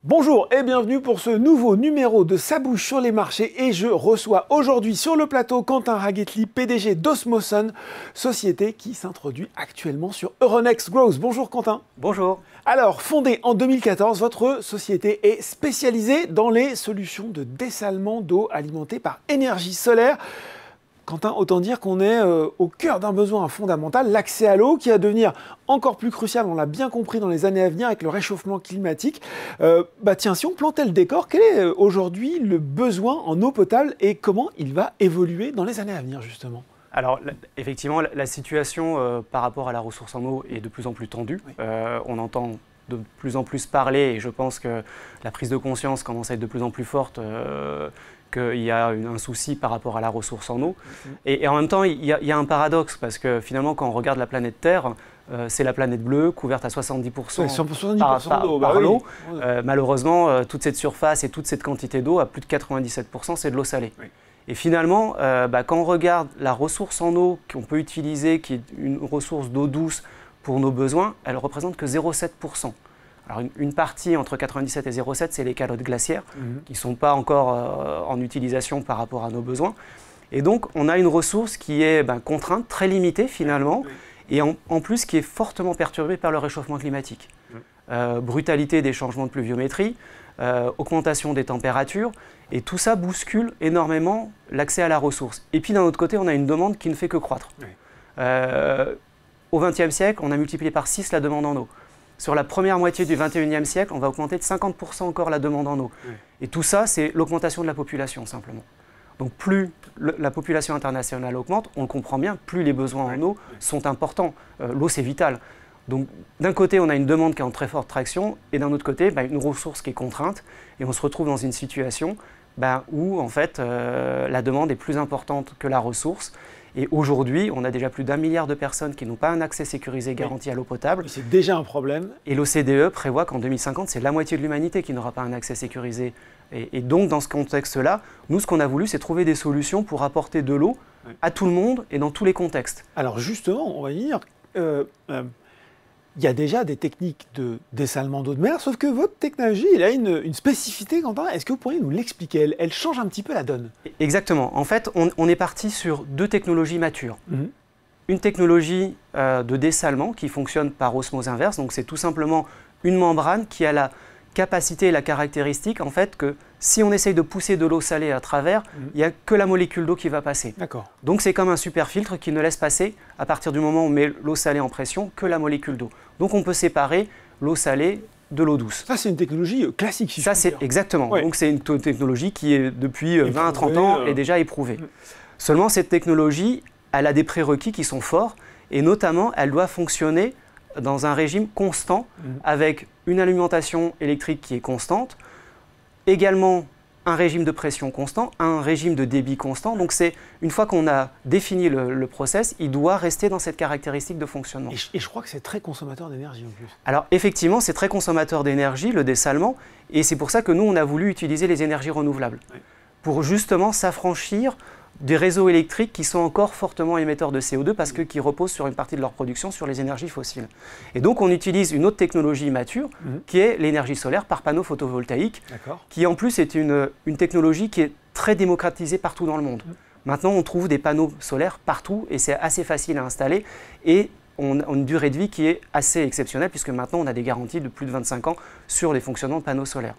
Bonjour et bienvenue pour ce nouveau numéro de Ça bouge sur les marchés et je reçois aujourd'hui sur le plateau Quentin Raguetli, PDG d'Osmoson, société qui s'introduit actuellement sur Euronext Growth. Bonjour Quentin. Bonjour. Alors, fondée en 2014, votre société est spécialisée dans les solutions de dessalement d'eau alimentée par énergie solaire. Quentin, autant dire qu'on est au cœur d'un besoin fondamental, l'accès à l'eau, qui va devenir encore plus crucial, on l'a bien compris, dans les années à venir avec le réchauffement climatique. Tiens, si on plantait le décor, quel est aujourd'hui le besoin en eau potable et comment il va évoluer dans les années à venir, justement ? Alors, effectivement, la situation par rapport à la ressource en eau est de plus en plus tendue. Oui. On entend de plus en plus parler et je pense que la prise de conscience commence à être de plus en plus forte qu'il y a un souci par rapport à la ressource en eau. Et en même temps, il y a un paradoxe parce que finalement, quand on regarde la planète Terre, c'est la planète bleue couverte à 70% par l'eau. Malheureusement, toute cette surface et toute cette quantité d'eau, à plus de 97%, c'est de l'eau salée. Oui. Et finalement, quand on regarde la ressource en eau qu'on peut utiliser, qui est une ressource d'eau douce pour nos besoins, elle ne représente que 0,7%. Alors une partie entre 97 et 0,7, c'est les calottes glaciaires qui ne sont pas encore en utilisation par rapport à nos besoins. Et donc, on a une ressource qui est contrainte, très limitée finalement, et en plus qui est fortement perturbée par le réchauffement climatique. Brutalité des changements de pluviométrie, augmentation des températures, et tout ça bouscule énormément l'accès à la ressource. Et puis d'un autre côté, on a une demande qui ne fait que croître. Au XXe siècle, on a multiplié par 6 la demande en eau. Sur la première moitié du XXIe siècle, on va augmenter de 50% encore la demande en eau. Et tout ça, c'est l'augmentation de la population, simplement. Donc plus la population internationale augmente, on le comprend bien, plus les besoins en eau sont importants. L'eau, c'est vital. Donc d'un côté, on a une demande qui est en très forte traction, et d'un autre côté, une ressource qui est contrainte, et on se retrouve dans une situation où en fait, la demande est plus importante que la ressource. Et aujourd'hui, on a déjà plus d'1 milliard de personnes qui n'ont pas un accès sécurisé garanti à l'eau potable. C'est déjà un problème. Et l'OCDE prévoit qu'en 2050, c'est la moitié de l'humanité qui n'aura pas un accès sécurisé. Et donc, dans ce contexte-là, nous, ce qu'on a voulu, c'est trouver des solutions pour apporter de l'eau à tout le monde et dans tous les contextes. Alors justement, on va dire, il y a déjà des techniques de dessalement d'eau de mer, sauf que votre technologie, elle a une spécificité, Quentin. Est-ce que vous pourriez nous l'expliquer ? Elle change un petit peu la donne. Exactement. En fait, on est parti sur 2 technologies matures. Une technologie de dessalement qui fonctionne par osmose inverse. Donc, c'est tout simplement une membrane qui a la capacité et la caractéristique, en fait, que si on essaye de pousser de l'eau salée à travers, il n'y a que la molécule d'eau qui va passer. Donc, c'est comme un super filtre qui ne laisse passer, à partir du moment où on met l'eau salée en pression, que la molécule d'eau. Donc, on peut séparer l'eau salée de l'eau douce. Ça, c'est une technologie classique. Si ça, c'est exactement. Donc, c'est une technologie qui est depuis 20 à 30 ans est déjà éprouvée. Seulement, cette technologie, elle a des prérequis qui sont forts et notamment, elle doit fonctionner dans un régime constant avec une alimentation électrique qui est constante, également un régime de pression constant, un régime de débit constant. Donc, une fois qu'on a défini le process, il doit rester dans cette caractéristique de fonctionnement. Et je crois que c'est très consommateur d'énergie en plus. Alors, effectivement, c'est très consommateur d'énergie, le dessalement, et c'est pour ça que nous, on a voulu utiliser les énergies renouvelables pour justement s'affranchir des réseaux électriques qui sont encore fortement émetteurs de CO2 parce qui reposent sur une partie de leur production sur les énergies fossiles. Et donc, on utilise une autre technologie mature qui est l'énergie solaire par panneau photovoltaïque, qui en plus est une technologie qui est très démocratisée partout dans le monde. Maintenant, on trouve des panneaux solaires partout et c'est assez facile à installer et on a une durée de vie qui est assez exceptionnelle puisque maintenant, on a des garanties de plus de 25 ans sur les fonctionnements de panneaux solaires.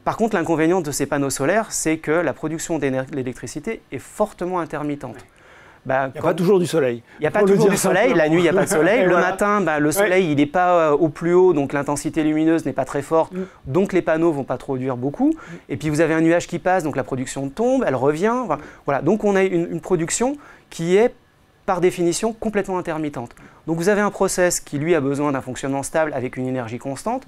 Par contre, l'inconvénient de ces panneaux solaires, c'est que la production d'électricité est fortement intermittente. Il n'y a pas toujours du soleil. Il n'y a pas toujours du soleil, la nuit il n'y a pas de soleil. Le matin, le soleil il n'est pas au plus haut, donc l'intensité lumineuse n'est pas très forte, donc les panneaux ne vont pas produire beaucoup. Et puis vous avez un nuage qui passe, donc la production tombe, elle revient. Voilà. Donc on a une production qui est par définition complètement intermittente. Donc vous avez un process qui lui a besoin d'un fonctionnement stable avec une énergie constante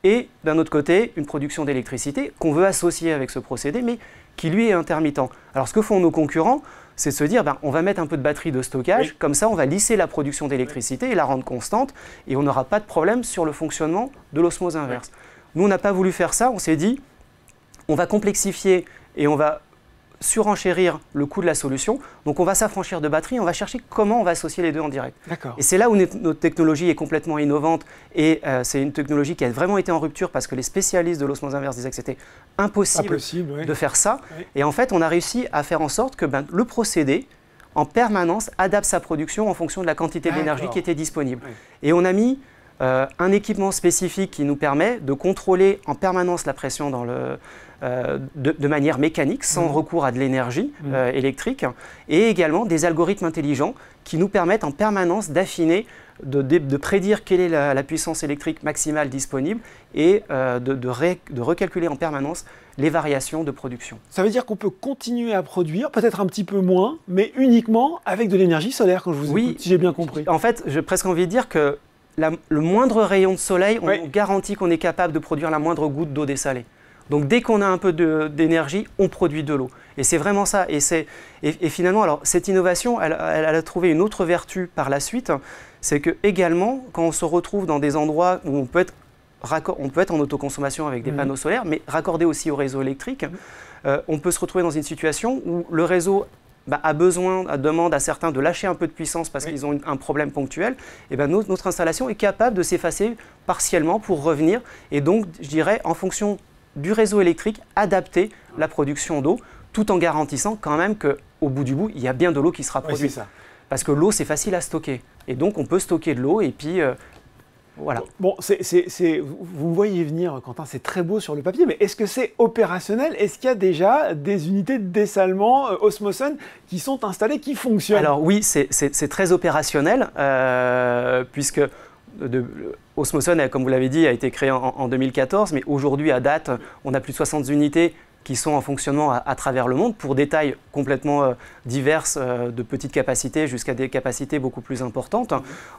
et d'un autre côté une production d'électricité qu'on veut associer avec ce procédé mais qui lui est intermittent. Alors ce que font nos concurrents, c'est de se dire on va mettre un peu de batterie de stockage, comme ça on va lisser la production d'électricité et la rendre constante et on n'aura pas de problème sur le fonctionnement de l'osmose inverse. Nous on n'a pas voulu faire ça, on s'est dit on va complexifier et on va surenchérir le coût de la solution. Donc on va s'affranchir de batterie, on va chercher comment on va associer les deux en direct. Et c'est là où notre technologie est complètement innovante et c'est une technologie qui a vraiment été en rupture parce que les spécialistes de l'osmose inverse disaient que c'était impossible de faire ça. Et en fait, on a réussi à faire en sorte que le procédé, en permanence, adapte sa production en fonction de la quantité d'énergie qui était disponible. Et on a mis un équipement spécifique qui nous permet de contrôler en permanence la pression dans de manière mécanique, sans recours à de l'énergie électrique, et également des algorithmes intelligents qui nous permettent en permanence d'affiner, de prédire quelle est la puissance électrique maximale disponible et de recalculer en permanence les variations de production. Ça veut dire qu'on peut continuer à produire, peut-être un petit peu moins, mais uniquement avec de l'énergie solaire, quand je vous écoute, si j'ai bien compris. En fait, j'ai presque envie de dire que le moindre rayon de soleil, on garantit qu'on est capable de produire la moindre goutte d'eau dessalée. Donc dès qu'on a un peu d'énergie, on produit de l'eau. Et c'est vraiment ça. Et finalement, alors, cette innovation, elle a trouvé une autre vertu par la suite, c'est que également, quand on se retrouve dans des endroits où on peut être en autoconsommation avec des panneaux solaires, mais raccordé aussi au réseau électrique, on peut se retrouver dans une situation où le réseau demande à certains de lâcher un peu de puissance parce qu'ils ont un problème ponctuel, et notre installation est capable de s'effacer partiellement pour revenir. Et donc, je dirais, en fonction du réseau électrique, adapter la production d'eau, tout en garantissant quand même qu'au bout du bout, il y a bien de l'eau qui sera produite. Parce que l'eau, c'est facile à stocker. Et donc, on peut stocker de l'eau et puis... voilà. Bon, vous voyez venir, Quentin, c'est très beau sur le papier, mais est-ce que c'est opérationnel? Est-ce qu'il y a déjà des unités de dessalement Osmosun qui sont installées, qui fonctionnent? Alors oui, c'est très opérationnel, puisque Osmosun, comme vous l'avez dit, a été créé en 2014, mais aujourd'hui, à date, on a plus de 60 unités qui sont en fonctionnement à travers le monde pour des tailles complètement diverses, de petites capacités jusqu'à des capacités beaucoup plus importantes.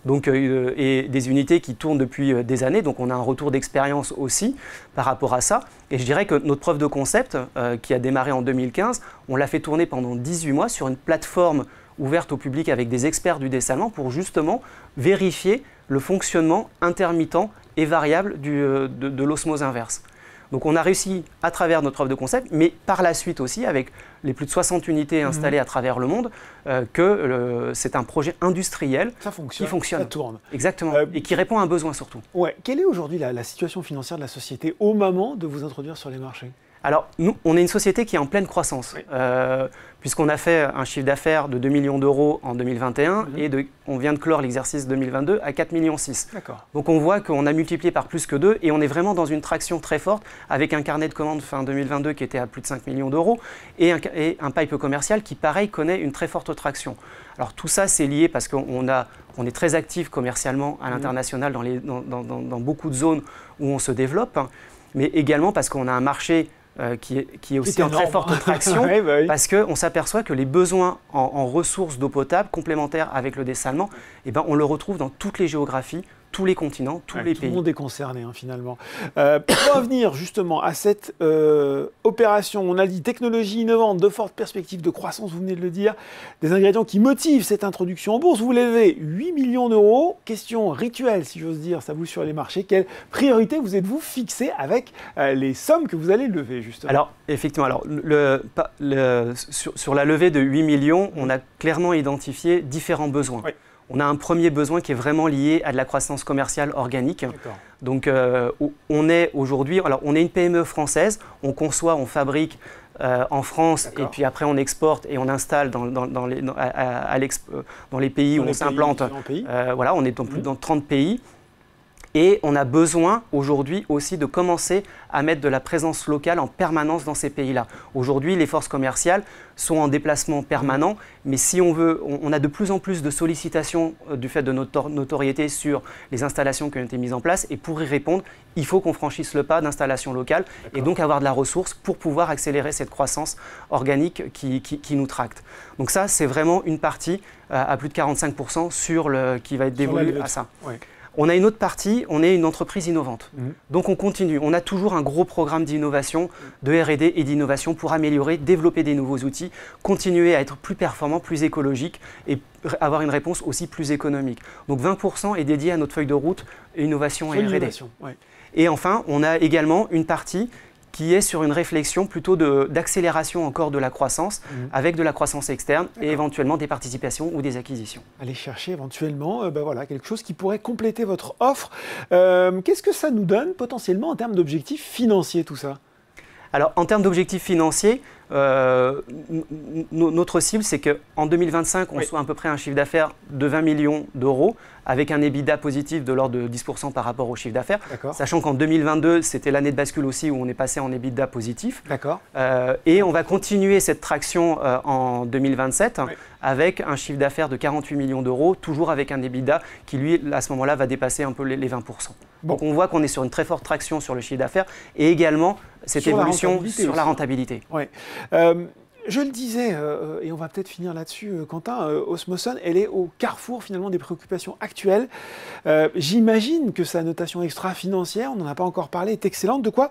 Donc, et des unités qui tournent depuis des années, donc on a un retour d'expérience aussi par rapport à ça. Et je dirais que notre preuve de concept, qui a démarré en 2015, on l'a fait tourner pendant 18 mois sur une plateforme ouverte au public avec des experts du dessalement pour justement vérifier le fonctionnement intermittent et variable de l'osmose inverse. Donc on a réussi à travers notre offre de concept, mais par la suite aussi, avec les plus de 60 unités installées à travers le monde, que c'est un projet industriel qui fonctionne. Ça tourne. Exactement, et qui répond à un besoin surtout. Ouais. Quelle est aujourd'hui la situation financière de la société au moment de vous introduire sur les marchés? Alors, nous, on est une société qui est en pleine croissance, puisqu'on a fait un chiffre d'affaires de 2 millions d'euros en 2021 et on vient de clore l'exercice 2022 à 4,6 millions. Donc on voit qu'on a multiplié par plus que 2 et on est vraiment dans une traction très forte avec un carnet de commandes fin 2022 qui était à plus de 5 millions d'euros et un pipe commercial qui, pareil, connaît une très forte traction. Alors tout ça, c'est lié parce qu'on est très actif commercialement à l'international dans beaucoup de zones où on se développe, mais également parce qu'on a un marché qui est aussi en très forte traction, parce qu'on s'aperçoit que les besoins en ressources d'eau potable complémentaires avec le dessalement, on le retrouve dans toutes les géographies, tous les continents, tous les pays. Tout le monde est concerné finalement. Pour revenir justement à cette opération, on a dit technologie innovante, de fortes perspectives de croissance, vous venez de le dire, des ingrédients qui motivent cette introduction en bourse. Vous levez 8 millions d'euros. Question rituelle, si j'ose dire, ça vous sur les marchés. Quelle priorité vous êtes-vous fixé avec les sommes que vous allez lever justement? Alors effectivement, sur la levée de 8 millions, on a clairement identifié différents besoins. On a un premier besoin qui est vraiment lié à de la croissance commerciale organique. Donc, on est aujourd'hui, on est une PME française, on conçoit, on fabrique en France et puis après on exporte et on installe dans les pays où on s'implante. Voilà, on est dans plus de 30 pays. Et on a besoin aujourd'hui aussi de commencer à mettre de la présence locale en permanence dans ces pays-là. Aujourd'hui, les forces commerciales sont en déplacement permanent, mais si on veut, on a de plus en plus de sollicitations du fait de notre notoriété sur les installations qui ont été mises en place. Et pour y répondre, il faut qu'on franchisse le pas d'installation locale et donc avoir de la ressource pour pouvoir accélérer cette croissance organique qui nous tracte. Donc ça, c'est vraiment une partie à plus de 45% qui va être dévolue à ça. On a une autre partie, on est une entreprise innovante. Donc on continue. On a toujours un gros programme d'innovation, de R&D et d'innovation pour améliorer, développer des nouveaux outils, continuer à être plus performant, plus écologique et avoir une réponse aussi plus économique. Donc 20% est dédié à notre feuille de route innovation et R&D. Et enfin, on a également une partie qui est sur une réflexion plutôt d'accélération encore de la croissance, avec de la croissance externe et éventuellement des participations ou des acquisitions. Allez chercher éventuellement voilà, quelque chose qui pourrait compléter votre offre. Qu'est-ce que ça nous donne potentiellement en termes d'objectifs financiers, tout ça? Alors, en termes d'objectifs financiers, notre cible, c'est qu'en 2025, on soit à peu près un chiffre d'affaires de 20 millions d'euros, avec un EBITDA positif de l'ordre de 10% par rapport au chiffre d'affaires. Sachant qu'en 2022, c'était l'année de bascule aussi où on est passé en EBITDA positif. Et on va continuer cette traction en 2027 avec un chiffre d'affaires de 48 millions d'euros, toujours avec un EBITDA qui, lui, à ce moment-là, va dépasser un peu les 20%. Donc on voit qu'on est sur une très forte traction sur le chiffre d'affaires et également cette évolution sur la rentabilité. Ouais. Je le disais, et on va peut-être finir là-dessus, Quentin, Osmoson, elle est au carrefour finalement des préoccupations actuelles. J'imagine que sa notation extra-financière, on n'en a pas encore parlé, est excellente. De quoi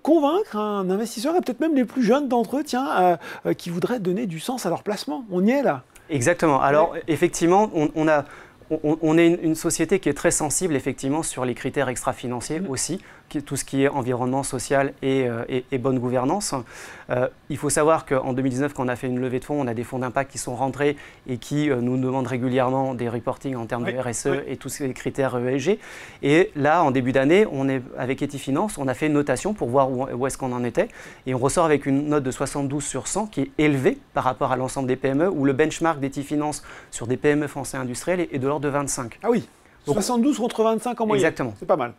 convaincre un investisseur, et peut-être même les plus jeunes d'entre eux, qui voudraient donner du sens à leur placement. On y est là. Exactement. Alors effectivement, on est une société qui est très sensible effectivement sur les critères extra-financiers aussi, tout ce qui est environnement social et bonne gouvernance. Il faut savoir qu'en 2019, quand on a fait une levée de fonds, on a des fonds d'impact qui sont rentrés et qui nous demandent régulièrement des reportings en termes de RSE et tous ces critères ESG. Et là, en début d'année, avec Etifinance, on a fait une notation pour voir où est-ce qu'on en était. Et on ressort avec une note de 72 sur 100 qui est élevée par rapport à l'ensemble des PME, où le benchmark d'Etifinance sur des PME français industriels est de l'ordre de 25. Ah oui, donc, 72 contre 25 en moyenne. Exactement. C'est pas mal.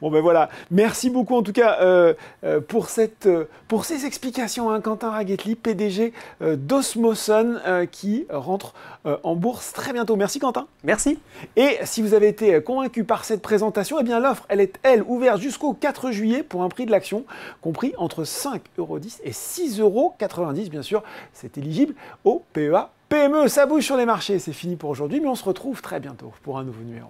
Bon ben voilà, merci beaucoup en tout cas pour ces explications, hein, Quentin Raguetli, PDG d'Osmoson, qui rentre en bourse très bientôt. Merci Quentin. Merci. Et si vous avez été convaincu par cette présentation, eh bien l'offre elle est ouverte jusqu'au 4 juillet pour un prix de l'action compris entre 5,10 € et 6,90 € bien sûr. C'est éligible au PEA PME. Ça bouge sur les marchés, c'est fini pour aujourd'hui, mais on se retrouve très bientôt pour un nouveau numéro.